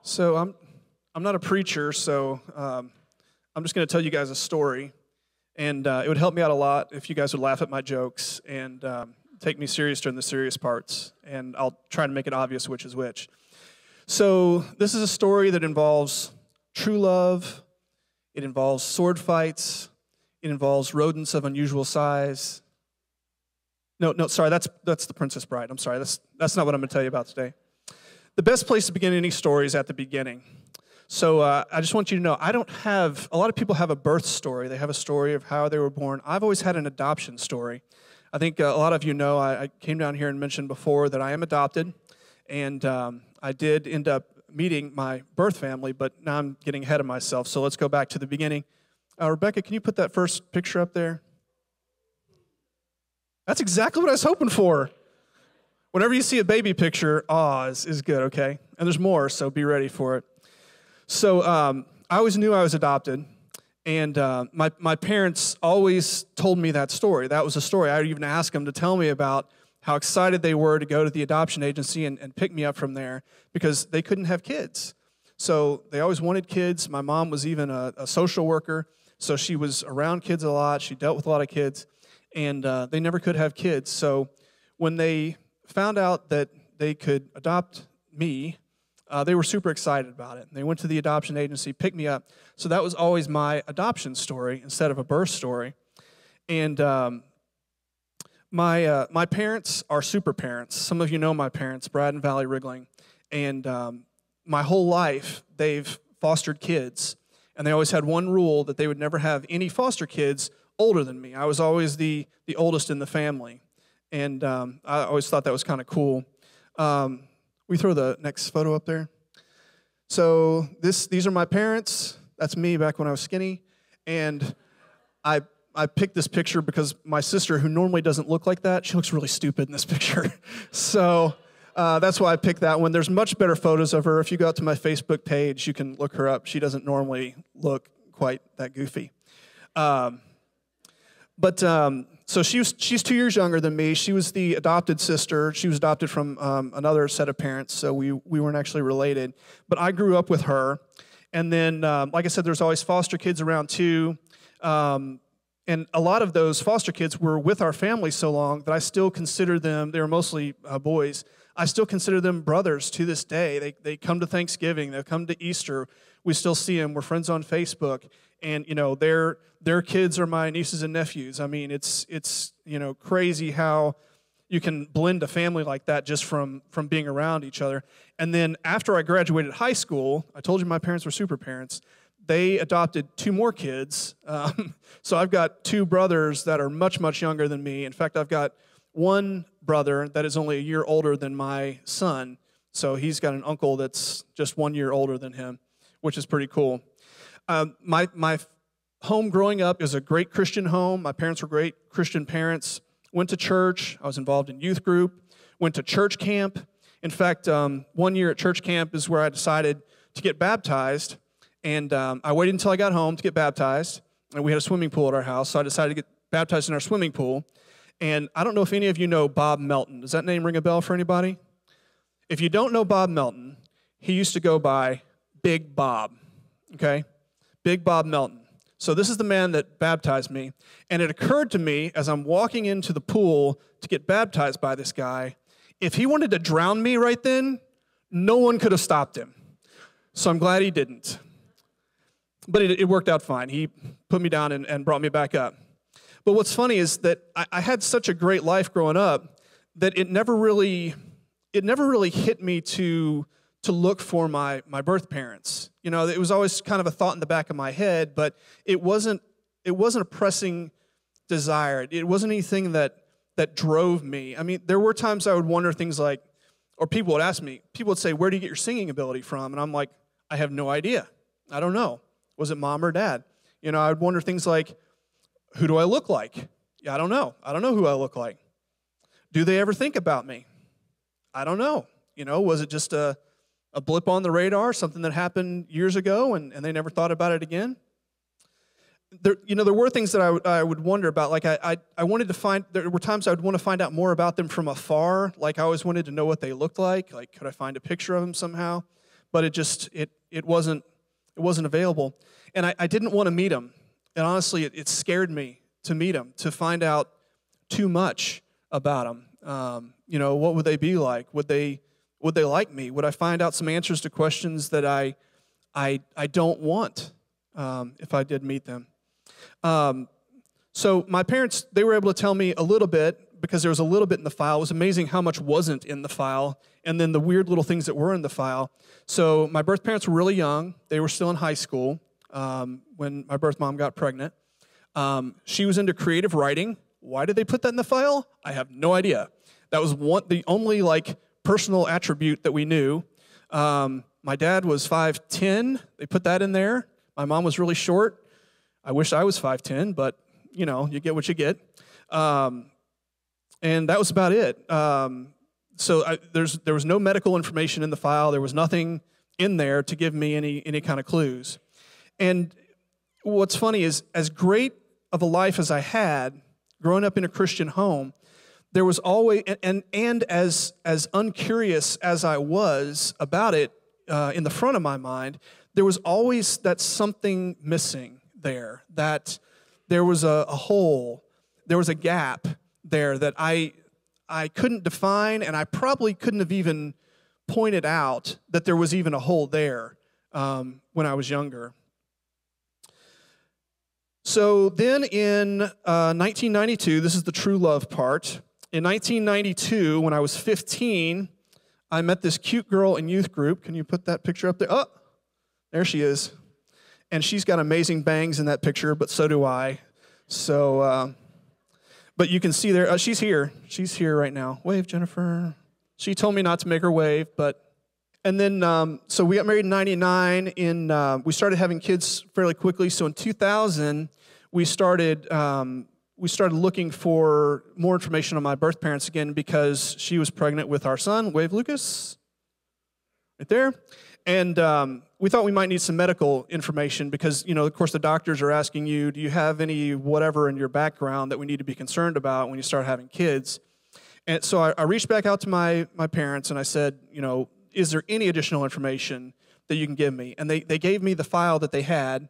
So I'm not a preacher, so I'm just going to tell you guys a story, and it would help me out a lot if you guys would laugh at my jokes and take me serious during the serious parts, and I'll try to make it obvious which is which. So this is a story that involves true love, it involves sword fights, it involves rodents of unusual size. No, sorry, that's The Princess Bride. I'm sorry, that's not what I'm going to tell you about today. The best place to begin any story is at the beginning. So I just want you to know, a lot of people have a birth story. They have a story of how they were born. I've always had an adoption story. I think a lot of you know, I came down here and mentioned before that I am adopted, and I did end up meeting my birth family, but now I'm getting ahead of myself, so let's go back to the beginning. Rebecca, can you put that first picture up there? That's exactly what I was hoping for. Whenever you see a baby picture, is good, okay? And there's more, so be ready for it. So I always knew I was adopted, and my parents always told me that story. That was a story. I would even ask them to tell me about how excited they were to go to the adoption agency and pick me up from there because they couldn't have kids. So they always wanted kids. My mom was even a social worker, so she was around kids a lot. She dealt with a lot of kids, and they never could have kids. So when they found out that they could adopt me, they were super excited about it. They went to the adoption agency, picked me up. So that was always my adoption story instead of a birth story. And my parents are super parents. Some of you know my parents, Brad and Valley Rigling. And my whole life, they've fostered kids. And they always had one rule, that they would never have any foster kids older than me. I was always the oldest in the family. And I always thought that was kind of cool. We throw the next photo up there. So these are my parents. That's me back when I was skinny. And I picked this picture because my sister, who normally doesn't look like that, she looks really stupid in this picture. So that's why I picked that one. There's much better photos of her. If you go out to my Facebook page, you can look her up. She doesn't normally look quite that goofy. So she's 2 years younger than me. She was the adopted sister. She was adopted from another set of parents, so we weren't actually related. But I grew up with her. And then, like I said, there's always foster kids around too. And a lot of those foster kids were with our family so long that I still consider them, they were mostly boys, I still consider them brothers to this day. They come to Thanksgiving, they come to Easter. We still see them. We're friends on Facebook. And, you know, their kids are my nieces and nephews. I mean, it's crazy how you can blend a family like that just from being around each other. And then after I graduated high school, I told you my parents were super parents. They adopted 2 more kids. So I've got 2 brothers that are much, much younger than me. In fact, I've got one brother that is only a year older than my son. So he's got an uncle that's just 1 year older than him, which is pretty cool. My home growing up is a great Christian home. My parents were great Christian parents. Went to church. I was involved in youth group. Went to church camp. In fact, 1 year at church camp is where I decided to get baptized. And I waited until I got home to get baptized. And we had a swimming pool at our house, so I decided to get baptized in our swimming pool. And I don't know if any of you know Bob Melton. Does that name ring a bell for anybody? If you don't know Bob Melton, he used to go by Big Bob, okay? Big Bob Melton. So this is the man that baptized me. And it occurred to me as I'm walking into the pool to get baptized by this guy, if he wanted to drown me right then, no one could have stopped him. So I'm glad he didn't. But it worked out fine. He put me down and brought me back up. But what's funny is that I had such a great life growing up that it never really hit me to look for my birth parents. You know, it was always kind of a thought in the back of my head, but it wasn't a pressing desire. It wasn't anything that drove me. I mean, there were times I would wonder things like, or people would ask me, people would say, "Where do you get your singing ability from?" And I'm like, I have no idea. I don't know. Was it mom or dad? You know, I would wonder things like, who do I look like? Yeah, I don't know. I don't know who I look like. Do they ever think about me? I don't know. You know, was it just a blip on the radar, something that happened years ago and they never thought about it again? There were things that I would wonder about. Like I wanted to find, there were times I would want to find out more about them from afar. Like I always wanted to know what they looked like. Like, could I find a picture of them somehow? but it wasn't available. And I didn't want to meet him. And honestly, it scared me to meet him, to find out too much about him. What would they be like? Would they like me? Would I find out some answers to questions that I don't want if I did meet them? So my parents, they were able to tell me a little bit, because there was a little bit in the file. It was amazing how much wasn't in the file, and then the weird little things that were in the file. So my birth parents were really young. They were still in high school when my birth mom got pregnant. She was into creative writing. Why did they put that in the file? I have no idea. That was the only personal attribute that we knew. My dad was 5'10". They put that in there. My mom was really short. I wish I was 5'10", but you get what you get. And that was about it. So there was no medical information in the file. There was nothing in there to give me any kind of clues. And what's funny is, as great of a life as I had growing up in a Christian home, there was always, and as uncurious as I was about it in the front of my mind, there was always that something missing there, that there was a hole, there was a gap there that I couldn't define, and I probably couldn't have even pointed out that there was even a hole there when I was younger. So then in 1992, this is the true love part. In 1992, when I was 15, I met this cute girl in youth group. Can you put that picture up there? Oh, there she is. And she's got amazing bangs in that picture, but so do I. So, but you can see there, she's here. She's here right now. Wave, Jennifer. She told me not to make her wave, but... And then, so we got married in 99. We started having kids fairly quickly. So in 2000, we started looking for more information on my birth parents again, because she was pregnant with our son. Wave, Lucas. Right there. And we thought we might need some medical information because, of course, the doctors are asking you, do you have any whatever in your background that we need to be concerned about when you start having kids? And so I reached back out to my parents and I said, is there any additional information that you can give me? And they gave me the file that they had,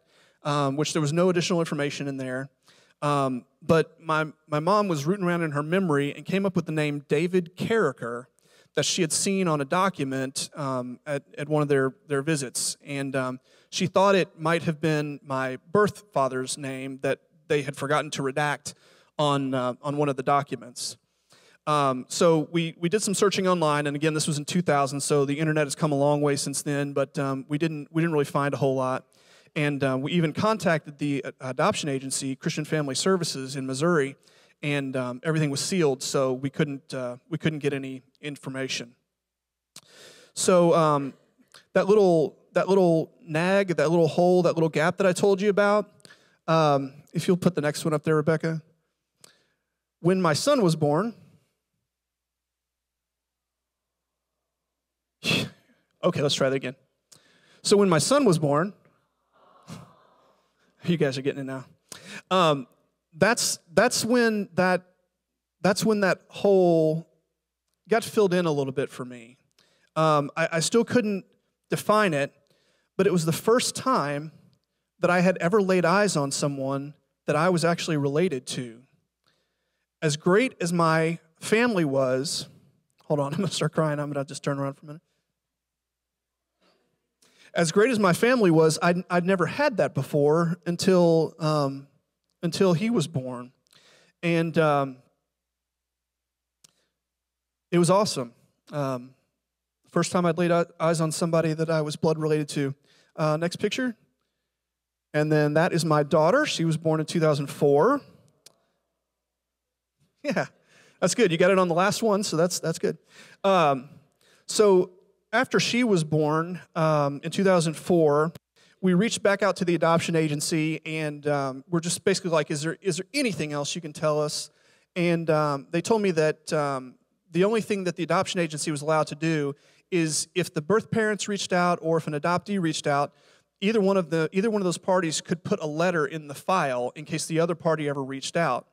which there was no additional information in there. But my mom was rooting around in her memory and came up with the name David Carricker that she had seen on a document at one of their visits. And she thought it might have been my birth father's name that they had forgotten to redact on one of the documents. So we did some searching online, and again, this was in 2000, so the internet has come a long way since then, but we didn't really find a whole lot. And we even contacted the adoption agency, Christian Family Services in Missouri, and everything was sealed, so we couldn't get any information. So that little nag, that little hole, that little gap that I told you about, if you'll put the next one up there, Rebecca. When my son was born, okay, let's try that again. So when my son was born, you guys are getting it now. That's when that hole got filled in a little bit for me. I still couldn't define it, but it was the first time that I had ever laid eyes on someone that I was actually related to. As great as my family was, hold on, I'm going to start crying. I'm going to just turn around for a minute. As great as my family was, I'd never had that before until he was born. And it was awesome. First time I'd laid eyes on somebody that I was blood related to. Next picture. And then that is my daughter. She was born in 2004. Yeah, that's good. You got it on the last one, so that's good. So after she was born in 2004, we reached back out to the adoption agency, and we're just basically like, is there anything else you can tell us? And they told me that the only thing that the adoption agency was allowed to do is if the birth parents reached out or if an adoptee reached out, either one of those parties could put a letter in the file in case the other party ever reached out.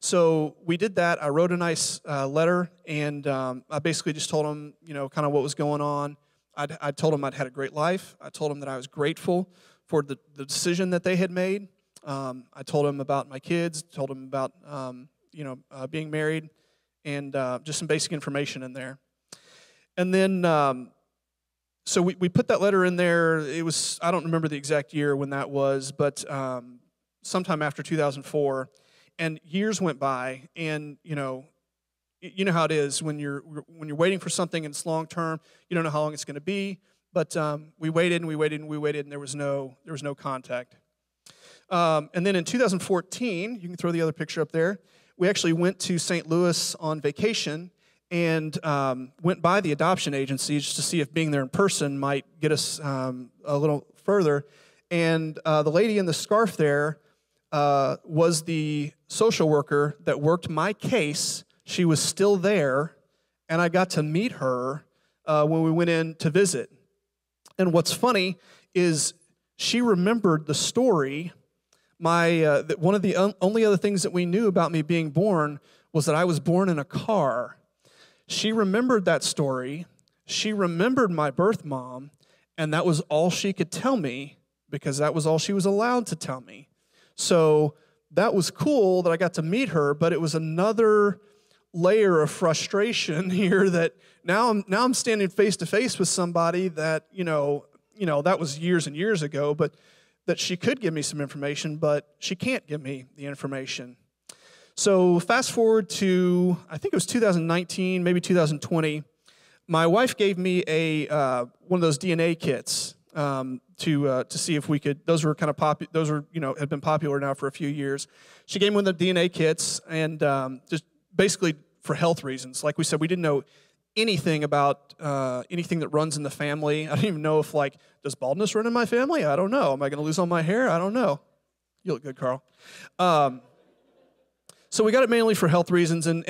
So we did that. I wrote a nice letter, and I basically just told them, kind of what was going on. I told them I'd had a great life. I told them that I was grateful for the decision that they had made. I told them about my kids, told them about being married, and just some basic information in there. And then, so we put that letter in there. It was, I don't remember the exact year when that was, but sometime after 2004. And years went by, and you know how it is when you're waiting for something and it's long term. You don't know how long it's going to be. But we waited and we waited and we waited, and there was no contact. And then in 2014, you can throw the other picture up there. We actually went to St. Louis on vacation and went by the adoption agency just to see if being there in person might get us a little further. And the lady in the scarf there was the social worker that worked my case. She was still there, and I got to meet her when we went in to visit. And what's funny is she remembered the story. One of the only other things that we knew about me being born was that I was born in a car. She remembered that story. She remembered my birth mom, and that was all she could tell me because that was all she was allowed to tell me. So that was cool that I got to meet her, but it was another layer of frustration here that now I'm standing face to face with somebody that, that was years and years ago, but that she could give me some information, but she can't give me the information. So fast forward to, I think it was 2019, maybe 2020, my wife gave me one of those DNA kits to see if we could. Those were kind of popular. Those were have been popular now for a few years. She gave me one of the DNA kits, and just basically for health reasons. Like we said, we didn't know anything about anything that runs in the family. I don't even know if, does baldness run in my family? I don't know. Am I going to lose all my hair? I don't know. You look good, Carl. So we got it mainly for health reasons, and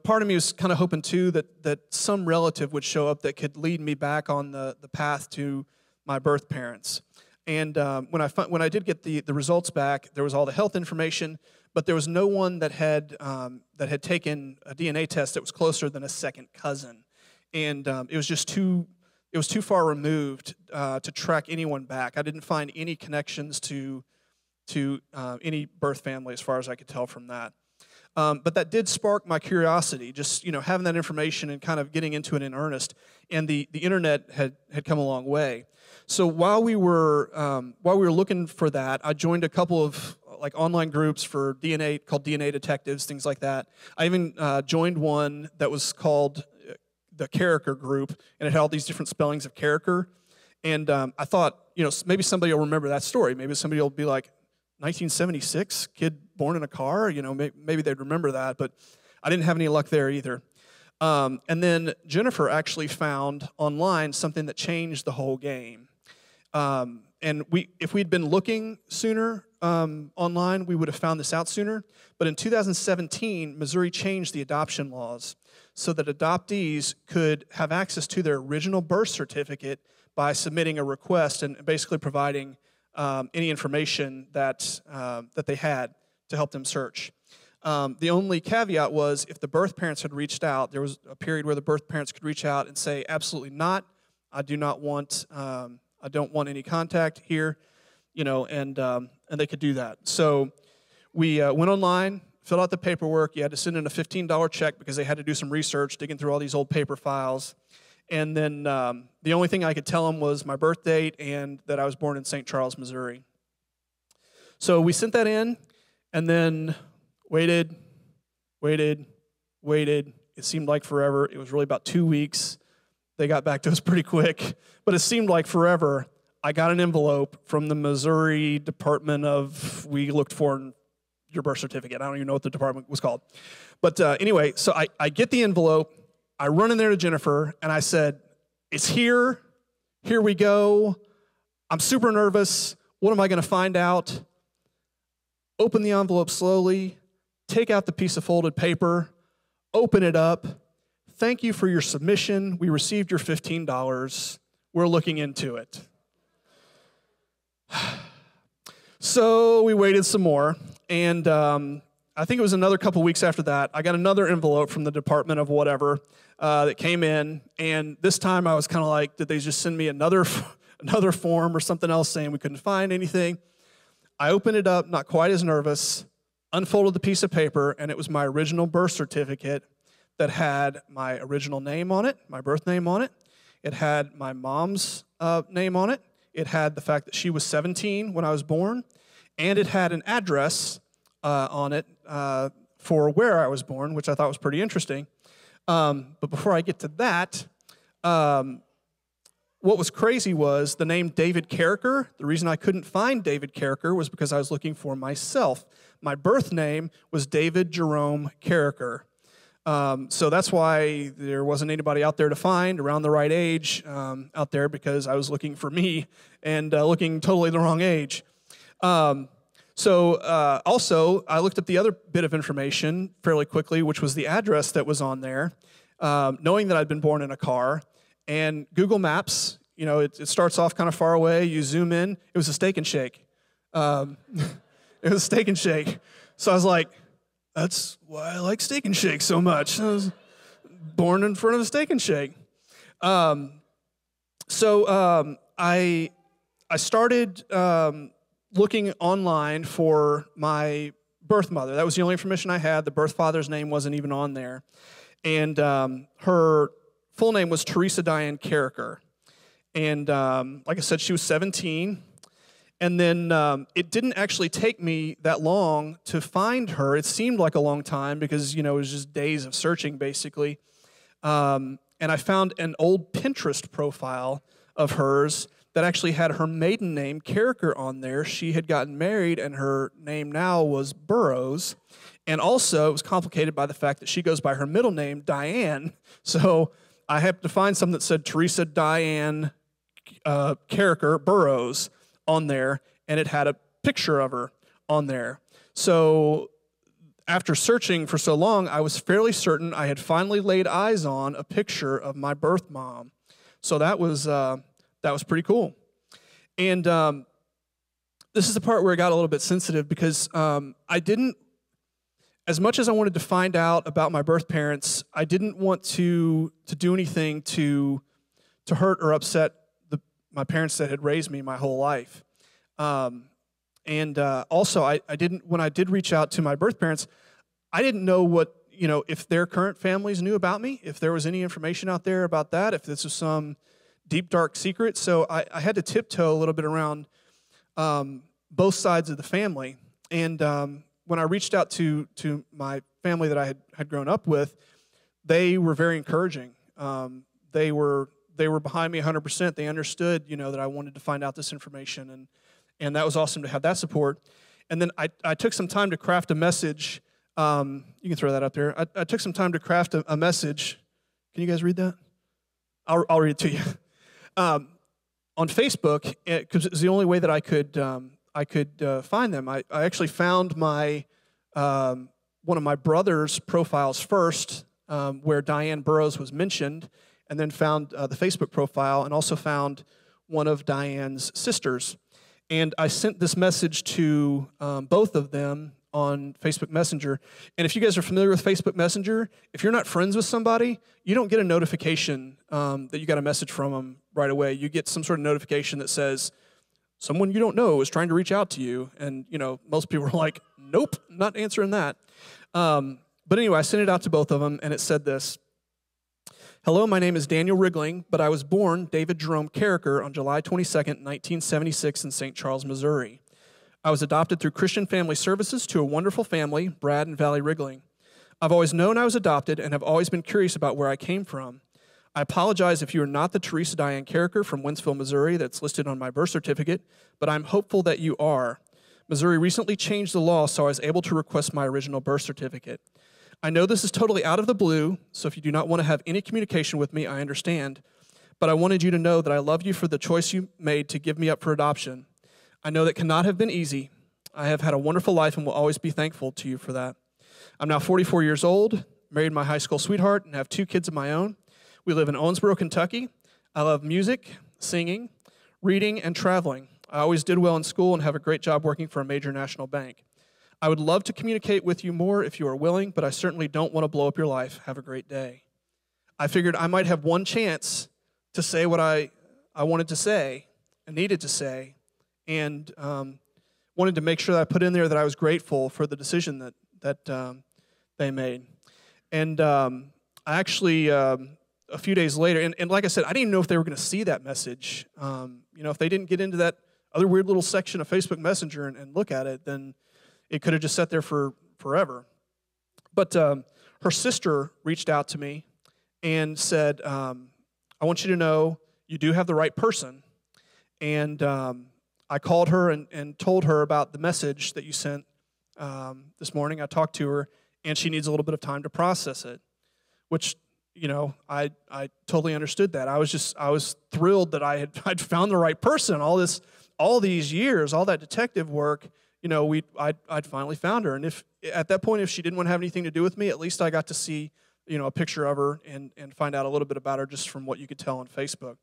part of me was kind of hoping too that some relative would show up that could lead me back on the path to my birth parents. And when I did get the results back, there was all the health information, but there was no one that had taken a DNA test that was closer than a second cousin, and it was just too far removed to track anyone back. I didn't find any connections to any birth family as far as I could tell from that. But that did spark my curiosity, just having that information and kind of getting into it in earnest. And the internet had come a long way. So while we were looking for that, I joined a couple of online groups for DNA called DNA Detectives, things like that. I even joined one that was called the Character Group, and it had all these different spellings of character. And I thought, maybe somebody will remember that story. Maybe somebody will be like, 1976, kid born in a car, maybe they'd remember that, but I didn't have any luck there either. And then Jennifer actually found online something that changed the whole game. And if we'd been looking sooner online, we would have found this out sooner. But in 2017, Missouri changed the adoption laws so that adoptees could have access to their original birth certificate by submitting a request and basically providing any information that they had to help them search. The only caveat was if the birth parents had reached out, there was a period where the birth parents could reach out and say, absolutely not, I don't want any contact here, and they could do that. So we went online, filled out the paperwork. You had to send in a $15 check because they had to do some research, digging through all these old paper files. And then the only thing I could tell them was my birth date and that I was born in St. Charles, Missouri. So we sent that in and then waited. It seemed like forever. It was really about 2 weeks. They got back to us pretty quick, but it seemed like forever. I got an envelope from the Missouri Department of, we looked for your birth certificate. I don't even know what the department was called. But anyway, so I get the envelope. I run in there to Jennifer, and I said, it's here. Here we go. I'm super nervous. What am I going to find out? Open the envelope slowly, take out the piece of folded paper, open it up. Thank you for your submission. We received your $15. We're looking into it. So we waited some more, and I think it was another couple weeks after that, I got another envelope from the department of whatever that came in, and this time I was kind of like, did they just send me another form or something else saying we couldn't find anything? I opened it up, not quite as nervous, unfolded the piece of paper, and it was my original birth certificate that had my original name on it, my birth name on it. It had my mom's name on it. It had the fact that she was 17 when I was born, and it had an address on it for where I was born, which I thought was pretty interesting. But before I get to that, what was crazy was the name David Carricker. The reason I couldn't find David Carricker was because I was looking for myself. My birth name was David Jerome Carricker. So that's why there wasn't anybody out there to find around the right age out there, because I was looking for me and looking totally the wrong age. Also, I looked up the other bit of information fairly quickly, which was the address that was on there, knowing that I'd been born in a car. And Google Maps, you know, it starts off kind of far away. You zoom in. It was a Steak and Shake. It was a Steak and Shake. So I was like, that's why I like Steak and Shake so much. I was born in front of a Steak and Shake. I started looking online for my birth mother. That was the only information I had. The birth father's name wasn't even on there. And her full name was Teresa Diane Carricker. And like I said, she was 17. And then it didn't actually take me that long to find her. It seemed like a long time because, you know, it was just days of searching, basically. And I found an old Pinterest profile of hers that actually had her maiden name, Carricker, on there. She had gotten married, and her name now was Burroughs. And also, it was complicated by the fact that she goes by her middle name, Diane. So I happened to find something that said Teresa Diane Carricker Burroughs on there, and it had a picture of her on there. So after searching for so long, I was fairly certain I had finally laid eyes on a picture of my birth mom. So that was pretty cool. And this is the part where it got a little bit sensitive because I didn't, as much as I wanted to find out about my birth parents, I didn't want to do anything to hurt or upset my parents that had raised me my whole life. Also, I didn't, when I did reach out to my birth parents, I didn't know what, you know, if their current families knew about me, if there was any information out there about that, if this was some deep, dark secret. So I had to tiptoe a little bit around both sides of the family. And when I reached out to my family that I had grown up with, they were very encouraging. They were behind me 100%. They understood, you know, that I wanted to find out this information, and that was awesome to have that support. And then I took some time to craft a message. You can throw that up there. I took some time to craft a message. Can you guys read that? I'll read it to you. On Facebook, because it was the only way that I could find them. I actually found my one of my brother's profiles first, where Diane Burroughs was mentioned, and then found the Facebook profile, and also found one of Diane's sisters. And I sent this message to both of them on Facebook Messenger. And if you guys are familiar with Facebook Messenger, if you're not friends with somebody, you don't get a notification that you got a message from them right away. You get some sort of notification that says, someone you don't know is trying to reach out to you. And, you know, most people are like, nope, not answering that. But anyway, I sent it out to both of them, and it said this. Hello, my name is Daniel Rigling, but I was born David Jerome Carricker on July 22nd, 1976 in St. Charles, Missouri. I was adopted through Christian Family Services to a wonderful family, Brad and Valley Rigling. I've always known I was adopted and have always been curious about where I came from. I apologize if you are not the Teresa Diane Carricker from Wentzville, Missouri that's listed on my birth certificate, but I'm hopeful that you are. Missouri recently changed the law, so I was able to request my original birth certificate. I know this is totally out of the blue, so if you do not want to have any communication with me, I understand. But I wanted you to know that I love you for the choice you made to give me up for adoption. I know that cannot have been easy. I have had a wonderful life and will always be thankful to you for that. I'm now 44 years old, married my high school sweetheart, and have 2 kids of my own. We live in Owensboro, Kentucky. I love music, singing, reading, and traveling. I always did well in school and have a great job working for a major national bank. I would love to communicate with you more if you are willing, but I certainly don't want to blow up your life. Have a great day. I figured I might have one chance to say what I wanted to say and needed to say, and wanted to make sure that I put in there that I was grateful for the decision that they made. And I actually, a few days later, and like I said, I didn't even know if they were going to see that message. If they didn't get into that other weird little section of Facebook Messenger and look at it, then it could have just sat there for forever. But her sister reached out to me and said, I want you to know you do have the right person. And I called her and told her about the message that you sent this morning. I talked to her, and she needs a little bit of time to process it, which, I totally understood that. I was thrilled that I'd found the right person. All these years, all that detective work, I'd finally found her. And if at that point, if she didn't want to have anything to do with me, at least I got to see, a picture of her and find out a little bit about her just from what you could tell on Facebook.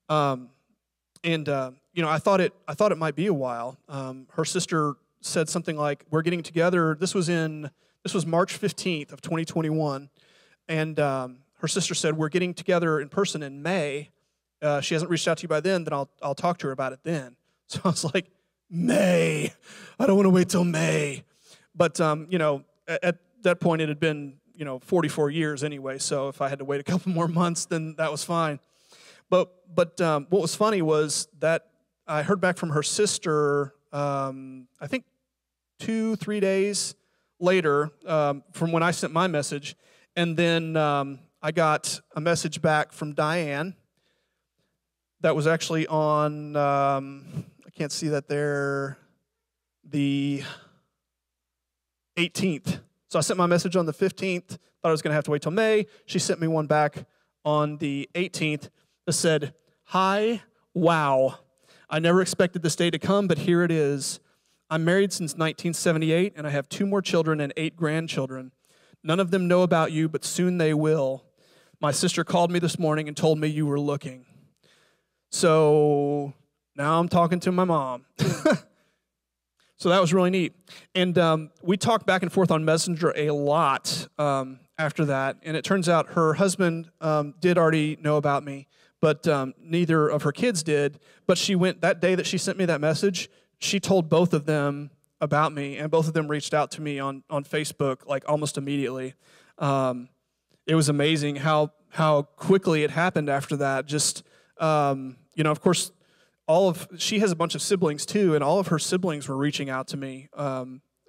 I thought it might be a while. Her sister said something like, "We're getting together." This was March 15th of 2021, and her sister said, "We're getting together in person in May. She hasn't reached out to you by then. Then I'll talk to her about it then." So I was like, May. I don't want to wait till May. But at that point it had been 44 years anyway. So if I had to wait a couple more months, then that was fine. But what was funny was that I heard back from her sister, I think 2-3 days later from when I sent my message. And then I got a message back from Diane that was actually on, I can't see that there, the 18th. So I sent my message on the 15th, thought I was going to have to wait till May. She sent me one back on the 18th that said, "Hi, wow. I never expected this day to come, but here it is. I'm married since 1978, and I have 2 more children and 8 grandchildren. None of them know about you, but soon they will. My sister called me this morning and told me you were looking." So now I'm talking to my mom. So that was really neat. And we talked back and forth on Messenger a lot after that. And it turns out her husband did already know about me, but neither of her kids did. But she went, that day that she sent me that message, she told both of them about me, and both of them reached out to me on Facebook like almost immediately. It was amazing how quickly it happened after that. Just, of course, she has a bunch of siblings too, and all of her siblings were reaching out to me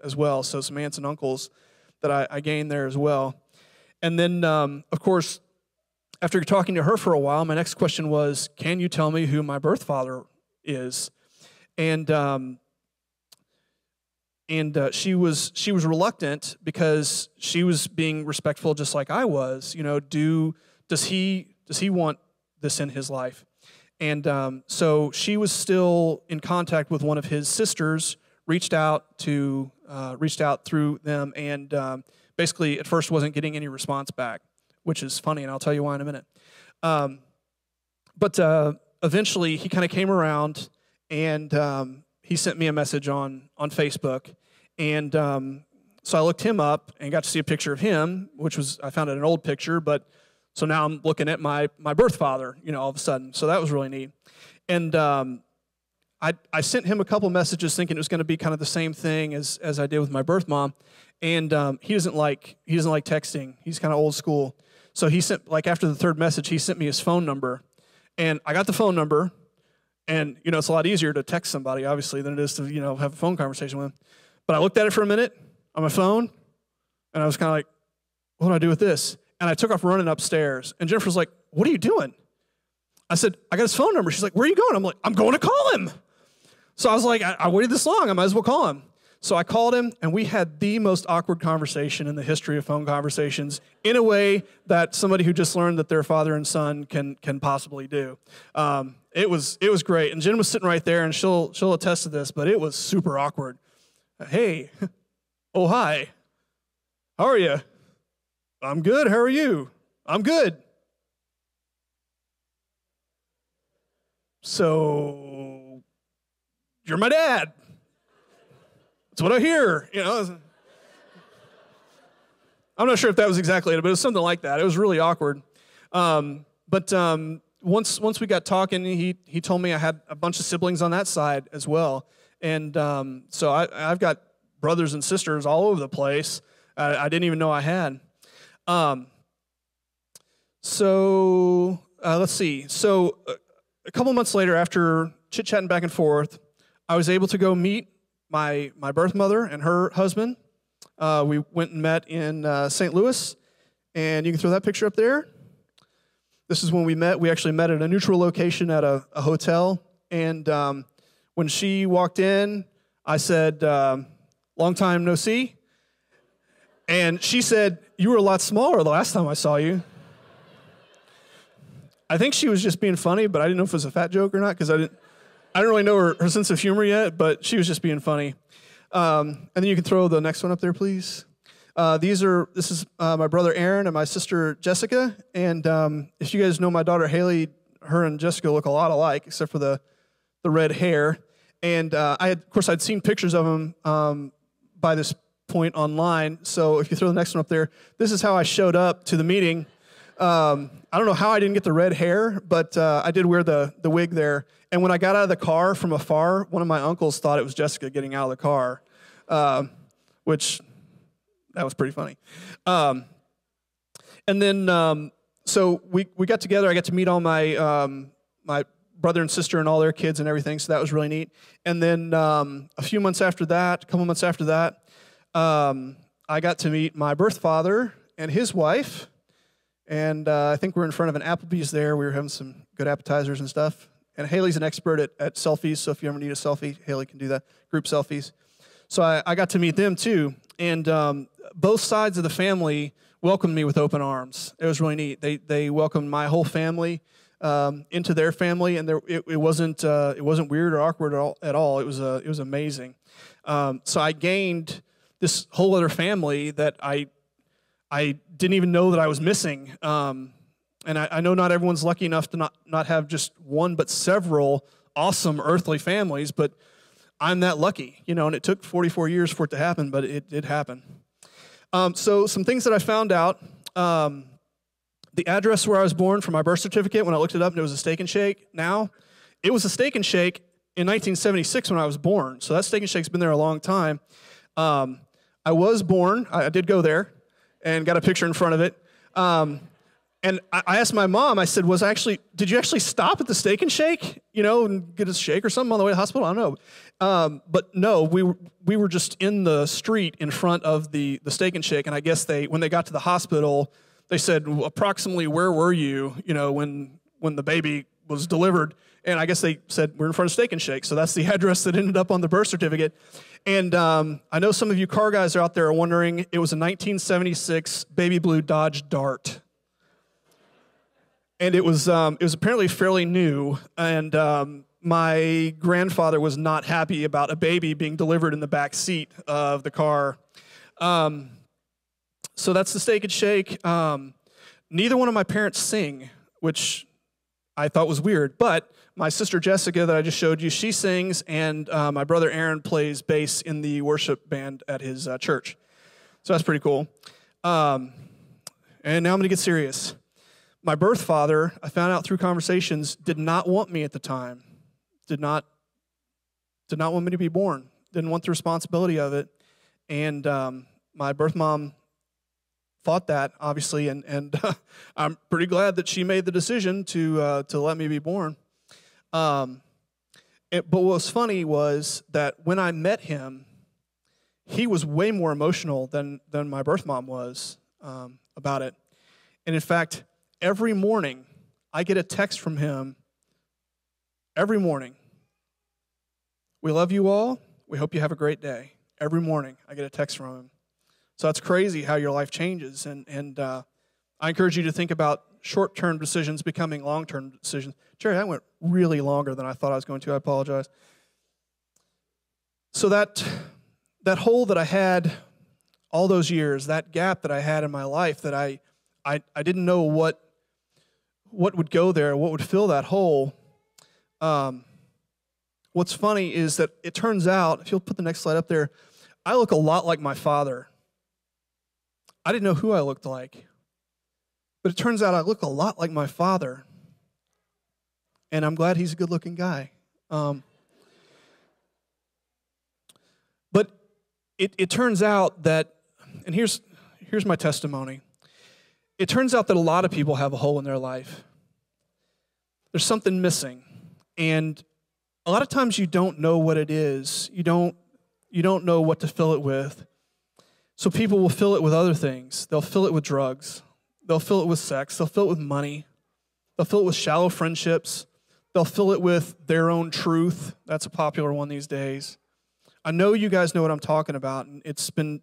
as well. So some aunts and uncles that I gained there as well. And then, of course, after talking to her for a while, my next question was, "Can you tell me who my birth father is?" And she was reluctant because she was being respectful, just like I was. Does he want this in his life? And so she was still in contact with one of his sisters, reached out through them, and basically at first wasn't getting any response back, which is funny, and I'll tell you why in a minute. But eventually he kind of came around, and he sent me a message on Facebook, and so I looked him up and got to see a picture of him, I found it an old picture, but so now I'm looking at my birth father, all of a sudden. So that was really neat. And I sent him a couple messages thinking it was going to be kind of the same thing as I did with my birth mom. And he doesn't like texting. He's kind of old school. So he sent, after the 3rd message, he sent me his phone number. And I got the phone number. And, it's a lot easier to text somebody, obviously, than it is to, have a phone conversation with them. But I looked at it for a minute on my phone, and I was kind of like, what do I do with this? And I took off running upstairs. And Jennifer's like, "What are you doing?" I said, "I got his phone number." She's like, "Where are you going?" I'm like, "I'm going to call him." So I was like, I waited this long. I might as well call him. So I called him, and we had the most awkward conversation in the history of phone conversations in a way that somebody who just learned that they're father and son can possibly do. It was great. And Jen was sitting right there, and she'll attest to this, but it was super awkward. "Hey, oh, hi. How are you?" "I'm good. How are you?" "I'm good." "So, you're my dad." That's what I hear, you know. I'm not sure if that was exactly it, but it was something like that. It was really awkward. But once we got talking, he told me I had a bunch of siblings on that side as well. And so I've got brothers and sisters all over the place. I didn't even know I had. Let's see. So a couple months later, after chit-chatting back and forth, I was able to go meet my birth mother and her husband. We went and met in St. Louis, and you can throw that picture up there. This is when we met. We actually met at a neutral location at a hotel, and when she walked in, I said, long time no see, and she said, you were a lot smaller the last time I saw you. I think she was just being funny, but I didn't know if it was a fat joke or not, because I didn't really know her sense of humor yet, but she was just being funny. And then you can throw the next one up there, please. This is my brother Aaron and my sister Jessica. And if you guys know my daughter Haley, her and Jessica look a lot alike, except for the red hair. And of course, I'd seen pictures of them by this point online. So if you throw the next one up there, this is how I showed up to the meeting. I don't know how I didn't get the red hair, but I did wear the wig there. And when I got out of the car from afar, one of my uncles thought it was Jessica getting out of the car, which that was pretty funny. And then so we got together. I got to meet all my my brother and sister and all their kids and everything. So that was really neat. And then a couple months after that, I got to meet my birth father and his wife. And I think we're in front of an Applebee's there. We were having some good appetizers and stuff. And Haley's an expert at selfies, so if you ever need a selfie, Haley can do that, group selfies. So I got to meet them too. And both sides of the family welcomed me with open arms. It was really neat. They welcomed my whole family into their family, and it wasn't weird or awkward at all. It was amazing. So I gained this whole other family that I didn't even know that I was missing. And I know not everyone's lucky enough to not have just one, but several awesome earthly families, but I'm that lucky, you know, and it took 44 years for it to happen, but it did happen. So some things that I found out, the address where I was born for my birth certificate, when I looked it up and it was a Steak and Shake now, it was a Steak and Shake in 1976 when I was born. So that Steak and Shake's been there a long time. I was born, I did go there and got a picture in front of it. And I asked my mom, I said, did you actually stop at the Steak and Shake, you know, and get a shake or something on the way to the hospital? I don't know. But no, we were just in the street in front of the Steak and Shake, and I guess when they got to the hospital, they said, approximately where were you, you know, when the baby was delivered? And I guess they said, we're in front of Steak and Shake. So that's the address that ended up on the birth certificate. And I know some of you car guys are out there wondering, it was a 1976 baby blue Dodge Dart. And it was apparently fairly new, and my grandfather was not happy about a baby being delivered in the back seat of the car. So that's the Steak and Shake. Neither one of my parents sing, which I thought was weird, but my sister Jessica that I just showed you, she sings, and my brother Aaron plays bass in the worship band at his church. So that's pretty cool. And now I'm going to get serious. My birth father, I found out through conversations, did not want me at the time. Did not want me to be born. Didn't want the responsibility of it. And my birth mom fought that, obviously, and I'm pretty glad that she made the decision to let me be born. But what was funny was that when I met him, he was way more emotional than my birth mom was about it. And in fact, every morning, I get a text from him. Every morning. We love you all. We hope you have a great day. Every morning, I get a text from him. So it's crazy how your life changes. And I encourage you to think about short-term decisions becoming long-term decisions. Jerry, that went really longer than I thought I was going to. I apologize. So that hole that I had all those years, that gap that I had in my life that I didn't know what would go there, what would fill that hole. What's funny is that it turns out, if you'll put the next slide up there, I look a lot like my father. I didn't know who I looked like. But it turns out I look a lot like my father. And I'm glad he's a good-looking guy. But it turns out that, and here's my testimony. It turns out that a lot of people have a hole in their life. There's something missing. And a lot of times you don't know what it is. You don't know what to fill it with. So people will fill it with other things. They'll fill it with drugs. They'll fill it with sex. They'll fill it with money. They'll fill it with shallow friendships. They'll fill it with their own truth. That's a popular one these days. I know you guys know what I'm talking about, and it's been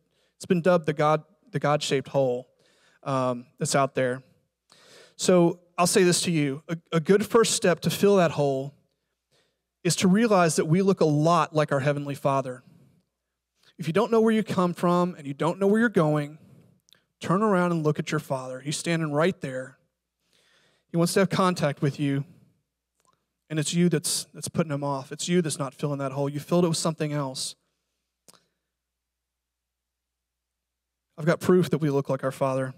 dubbed the God-shaped hole that's out there. So I'll say this to you. A good first step to fill that hole is to realize that we look a lot like our Heavenly Father. If you don't know where you come from and you don't know where you're going, turn around and look at your Father. He's standing right there. He wants to have contact with you, and it's you that's putting him off. It's you that's not filling that hole. You filled it with something else. I've got proof that we look like our Father.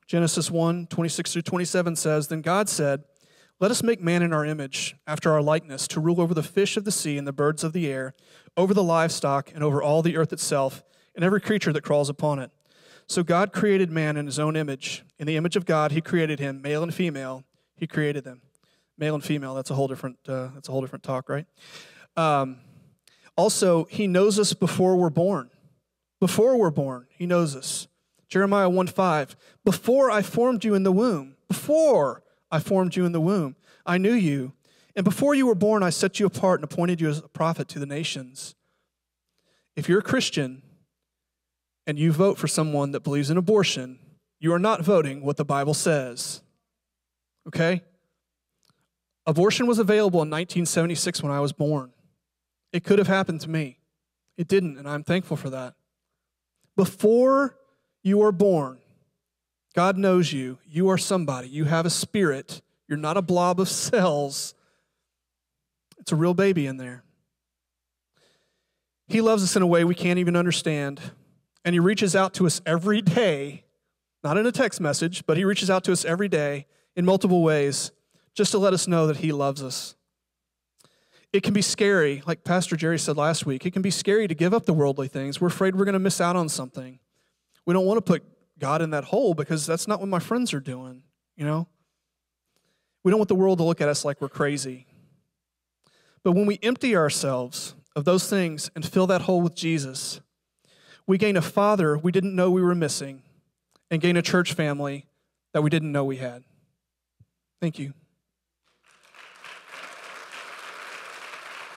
Genesis 1:26-27 says, Then God said, Let us make man in our image, after our likeness, to rule over the fish of the sea and the birds of the air, over the livestock and over all the earth itself, and every creature that crawls upon it. So God created man in his own image. In the image of God, he created him, male and female. He created them. Male and female, that's a whole different talk, right? Also, he knows us before we're born. Before we're born, he knows us. Jeremiah 1:5, before I formed you in the womb, I knew you. And before you were born, I set you apart and appointed you as a prophet to the nations. If you're a Christian and you vote for someone that believes in abortion, you are not voting what the Bible says. Okay? Abortion was available in 1976 when I was born. It could have happened to me. It didn't, and I'm thankful for that. Before you are born, God knows you. You are somebody. You have a spirit. You're not a blob of cells. It's a real baby in there. He loves us in a way we can't even understand, and he reaches out to us every day, not in a text message, but he reaches out to us every day in multiple ways just to let us know that he loves us. It can be scary, like Pastor Jerry said last week, it can be scary to give up the worldly things. We're afraid we're going to miss out on something. We don't want to put God in that hole because that's not what my friends are doing, you know? We don't want the world to look at us like we're crazy. But when we empty ourselves of those things and fill that hole with Jesus, we gain a Father we didn't know we were missing and gain a church family that we didn't know we had. Thank you.